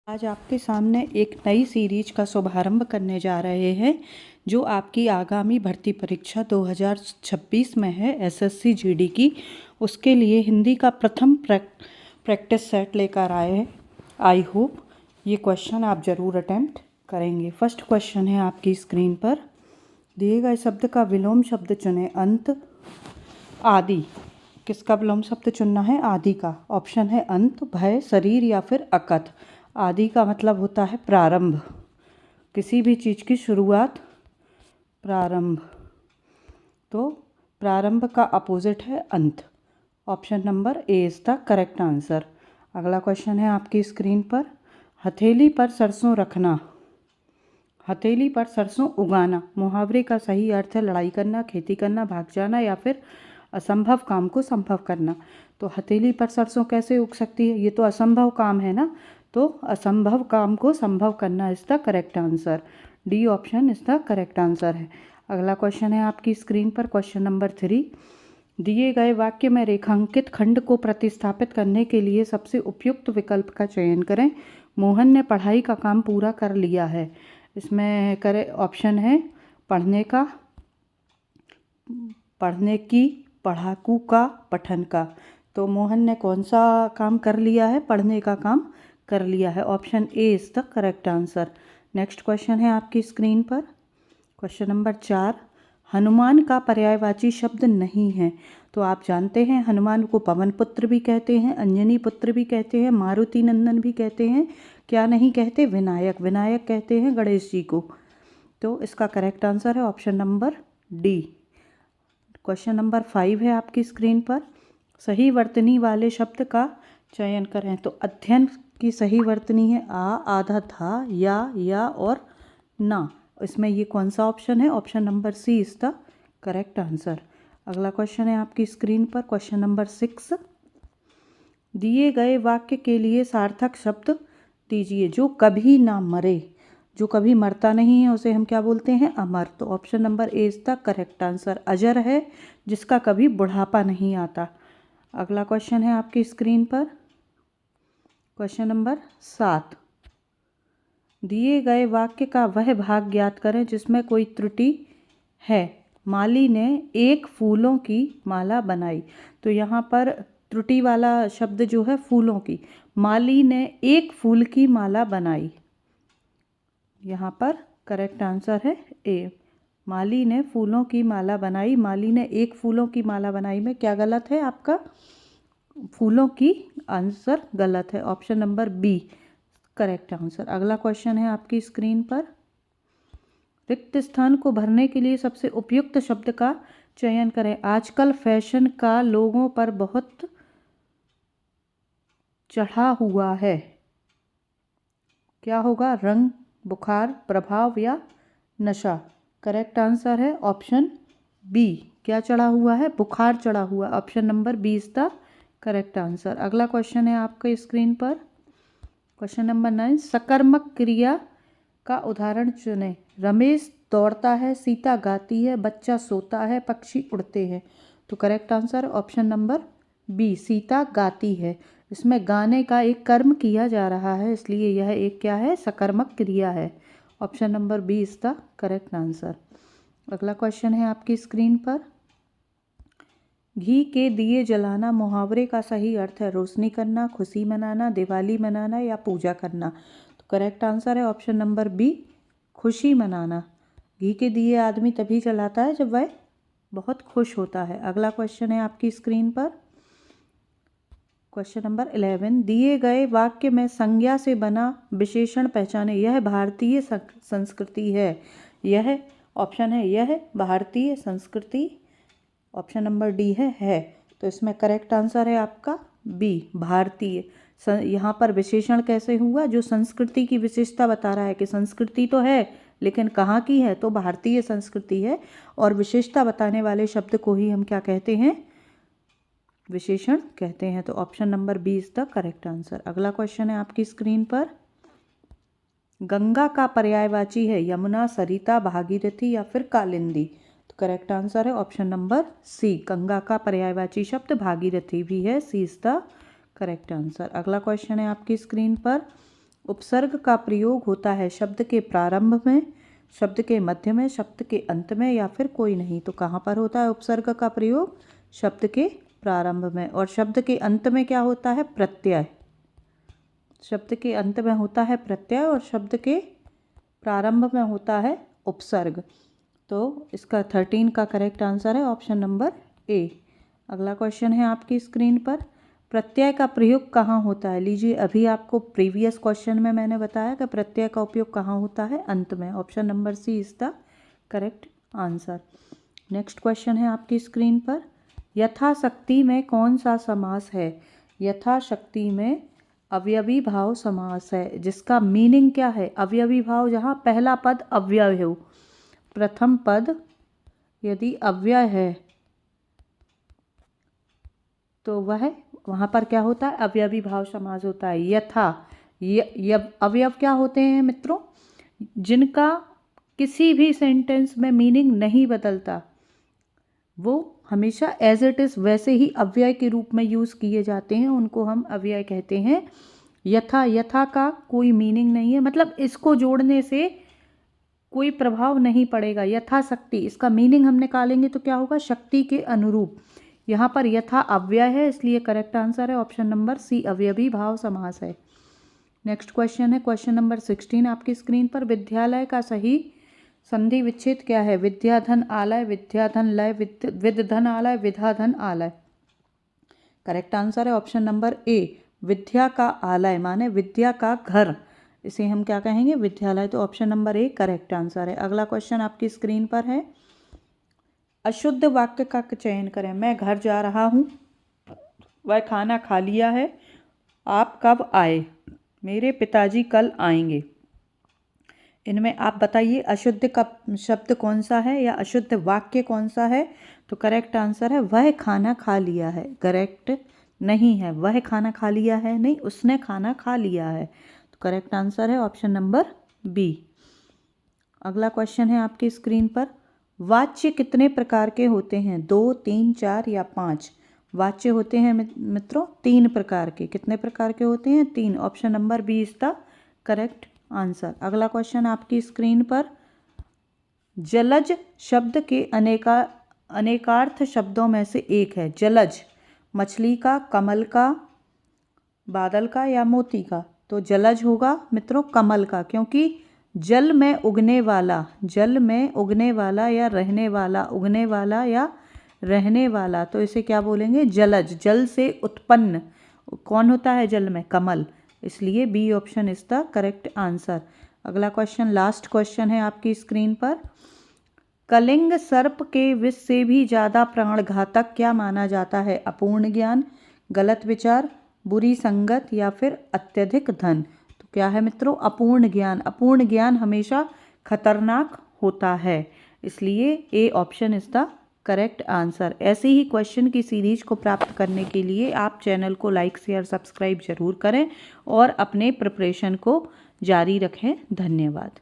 आज आपके सामने एक नई सीरीज का शुभारंभ करने जा रहे हैं जो आपकी आगामी भर्ती परीक्षा 2026 में है एसएससी जीडी की। उसके लिए हिंदी का प्रथम प्रैक्टिस सेट लेकर आए हैं। आई होप ये क्वेश्चन आप ज़रूर अटेम्प्ट करेंगे। फर्स्ट क्वेश्चन है आपकी स्क्रीन पर। दिए गए शब्द का विलोम शब्द चुनें। अंत, आदि। किसका विलोम शब्द चुनना है? आदि का। ऑप्शन है अंत, भय, शरीर या फिर अकथ। आदि का मतलब होता है प्रारंभ, किसी भी चीज़ की शुरुआत, प्रारंभ। तो प्रारंभ का अपोजिट है अंत। Option number A is the correct answer. अगला क्वेश्चन है आपकी स्क्रीन पर। हथेली पर सरसों रखना, हथेली पर सरसों उगाना। मुहावरे का सही अर्थ है लड़ाई करना, खेती करना, भाग जाना या फिर असंभव काम को संभव करना। तो हथेली पर सरसों कैसे उग सकती है? ये तो असंभव काम है ना। तो असंभव काम को संभव करना is the correct answer. D option is the correct answer है। अगला क्वेश्चन है आपकी स्क्रीन पर। Question number 3। दिए गए वाक्य में रेखांकित खंड को प्रतिस्थापित करने के लिए सबसे उपयुक्त विकल्प का चयन करें। मोहन ने पढ़ाई का काम पूरा कर लिया है। इसमें करे ऑप्शन है पढ़ने का, पढ़ने की, पढ़ाकू का, पठन का। तो मोहन ने कौन सा काम कर लिया है? पढ़ने का काम कर लिया है। Option A is the correct answer. Next question है आपकी स्क्रीन पर। Question number 4। हनुमान का पर्यायवाची शब्द नहीं है। तो आप जानते हैं हनुमान को पवन पुत्र भी कहते हैं, अंजनी पुत्र भी कहते हैं, मारुति नंदन भी कहते हैं। क्या नहीं कहते? विनायक। विनायक कहते हैं गणेश जी को। तो इसका करेक्ट आंसर है option number D. Question number 5 है आपकी स्क्रीन पर। सही वर्तनी वाले शब्द का चयन करें। तो अध्ययन की सही वर्तनी है आ, आधा, था, या और ना। इसमें ये कौन सा ऑप्शन है? Option number C is the correct answer. अगला क्वेश्चन है आपकी स्क्रीन पर। Question number 6। दिए गए वाक्य के लिए सार्थक शब्द दीजिए। जो कभी ना मरे, जो कभी मरता नहीं है उसे हम क्या बोलते हैं? अमर। तो option number A is the correct answer. अजर है जिसका कभी बुढ़ापा नहीं आता। अगला क्वेश्चन है आपकी स्क्रीन पर। Question number 7। दिए गए वाक्य का वह भाग ज्ञात करें जिसमें कोई त्रुटि है। माली ने एक फूलों की माला बनाई। तो यहाँ पर त्रुटि वाला शब्द जो है फूलों की। माली ने एक फूल की माला बनाई। यहाँ पर करेक्ट आंसर है ए। माली ने फूलों की माला बनाई। माली ने एक फूलों की माला बनाई में क्या गलत है आपका? फूलों की आंसर गलत है। Option number B correct answer. अगला क्वेश्चन है आपकी स्क्रीन पर। रिक्त स्थान को भरने के लिए सबसे उपयुक्त शब्द का चयन करें। आजकल फैशन का लोगों पर बहुत चढ़ा हुआ है। क्या होगा? रंग, बुखार, प्रभाव या नशा। करेक्ट आंसर है ऑप्शन बी। क्या चढ़ा हुआ है? बुखार चढ़ा हुआ। Option number B is the correct answer. अगला क्वेश्चन है आपके स्क्रीन पर। Question number 9। सकर्मक क्रिया का उदाहरण चुनें। रमेश दौड़ता है, सीता गाती है, बच्चा सोता है, पक्षी उड़ते हैं। तो correct answer option number B, Sita गाती है। इसमें गाने का एक कर्म किया जा रहा है, इसलिए यह एक क्या है? सकर्मक क्रिया है। Option number B is the correct answer. अगला क्वेश्चन है आपकी स्क्रीन पर। घी के दिए जलाना मुहावरे का सही अर्थ है रोशनी करना, खुशी मनाना, दिवाली मनाना या पूजा करना। तो करेक्ट आंसर है ऑप्शन नंबर बी, खुशी मनाना। घी के दिए आदमी तभी जलाता है जब वह बहुत खुश होता है। अगला क्वेश्चन है आपकी स्क्रीन पर। Question number 11। दिए गए वाक्य में संज्ञा से बना विशेषण पहचाने। यह भारतीय संस्कृति है। यह ऑप्शन है यह भारतीय संस्कृति। ऑप्शन नंबर डी है। तो इसमें करेक्ट आंसर है आपका बी, भारतीय। यहाँ पर विशेषण कैसे हुआ? जो संस्कृति की विशेषता बता रहा है कि संस्कृति तो है लेकिन कहाँ की है? तो भारतीय संस्कृति है। और विशेषता बताने वाले शब्द को ही हम क्या कहते हैं? विशेषण कहते हैं। तो option number B is the correct answer. अगला क्वेश्चन है आपकी स्क्रीन पर। गंगा का पर्यायवाची है यमुना, सरिता, भागीरथी या फिर कालिंदी। तो करेक्ट आंसर है ऑप्शन नंबर सी, गंगा का पर्यायवाची शब्द भागीरथी भी है। सी इज द करेक्ट आंसर। अगला क्वेश्चन है आपकी स्क्रीन पर। उपसर्ग का प्रयोग होता है शब्द के प्रारंभ में, शब्द के मध्य में, शब्द के अंत में या फिर कोई नहीं। तो कहाँ पर होता है उपसर्ग का प्रयोग? शब्द के प्रारंभ में। और शब्द के अंत में क्या होता है? प्रत्यय। शब्द के अंत में होता है प्रत्यय और शब्द के प्रारंभ में होता है उपसर्ग। तो इसका 13 का करेक्ट आंसर है ऑप्शन नंबर ए। अगला क्वेश्चन है आपकी स्क्रीन पर, प्रत्यय का प्रयोग कहाँ होता है? लीजिए, अभी आपको प्रीवियस क्वेश्चन में मैंने बताया कि प्रत्यय का उपयोग कहाँ होता है? अंत में। Option number C is the correct answer. Next question है आपकी स्क्रीन पर, यथाशक्ति में कौन सा समास है? यथाशक्ति में अवयवी भाव समास है, जिसका मीनिंग क्या है? अवयवी भाव जहाँ पहला पद अव्यय हो, प्रथम पद यदि अव्यय है तो वह वहाँ पर क्या होता है? अवयवी भाव समास होता है। यथा अवयव क्या होते हैं मित्रों? जिनका किसी भी सेंटेंस में मीनिंग नहीं बदलता, वो हमेशा एज इट इज़ वैसे ही अव्यय के रूप में यूज़ किए जाते हैं, उनको हम अव्यय कहते हैं। यथा का कोई मीनिंग नहीं है, मतलब इसको जोड़ने से कोई प्रभाव नहीं पड़ेगा। यथाशक्ति, इसका मीनिंग हम निकालेंगे तो क्या होगा? शक्ति के अनुरूप। यहाँ पर यथा अव्यय है, इसलिए करेक्ट आंसर है ऑप्शन नंबर सी, अवयवी भाव समास है। नेक्स्ट क्वेश्चन है क्वेश्चन नंबर 16 आपकी स्क्रीन पर, विद्यालय का सही संधि विच्छेद क्या है? विद्याधन आलय, विद्याधन लय, विद्धन आलय, विधाधन आलय। करेक्ट आंसर है ऑप्शन नंबर ए, विद्या का आलय माने विद्या का घर, इसे हम क्या कहेंगे? विद्यालय। तो option number A correct answer है। अगला क्वेश्चन आपकी स्क्रीन पर है, अशुद्ध वाक्य का चयन करें। मैं घर जा रहा हूँ, वह खाना खा लिया है, आप कब आए, मेरे पिताजी कल आएंगे। इनमें आप बताइए अशुद्ध का शब्द कौन सा है या अशुद्ध वाक्य कौन सा है? तो करेक्ट आंसर है वह खाना खा लिया है। करेक्ट नहीं है, वह खाना खा लिया है नहीं, उसने खाना खा लिया है। तो करेक्ट आंसर है ऑप्शन नंबर बी। अगला क्वेश्चन है आपकी स्क्रीन पर, वाच्य कितने प्रकार के होते हैं? 2, 3, 4 या 5? वाच्य होते हैं मित्रों 3 प्रकार के। कितने प्रकार के होते हैं? 3। Option number B is the correct answer. अगला क्वेश्चन आपकी स्क्रीन पर, जलज शब्द के अनेकार्थ शब्दों में से एक है। जलज मछली का, कमल का, बादल का या मोती का? तो जलज होगा मित्रों कमल का, क्योंकि जल में उगने वाला, जल में उगने वाला या रहने वाला, उगने वाला या रहने वाला, तो इसे क्या बोलेंगे? जलज। जल से उत्पन्न कौन होता है जल में? कमल। इसलिए B option is the correct answer. अगला क्वेश्चन लास्ट क्वेश्चन है आपकी स्क्रीन पर, कलिंग सर्प के विष से भी ज़्यादा प्राणघातक क्या माना जाता है? अपूर्ण ज्ञान, गलत विचार, बुरी संगत या फिर अत्यधिक धन? तो क्या है मित्रों? अपूर्ण ज्ञान। अपूर्ण ज्ञान हमेशा खतरनाक होता है, इसलिए A option is the correct answer. ऐसे ही क्वेश्चन की सीरीज को प्राप्त करने के लिए आप चैनल को लाइक शेयर सब्सक्राइब जरूर करें और अपने प्रिपरेशन को जारी रखें। धन्यवाद।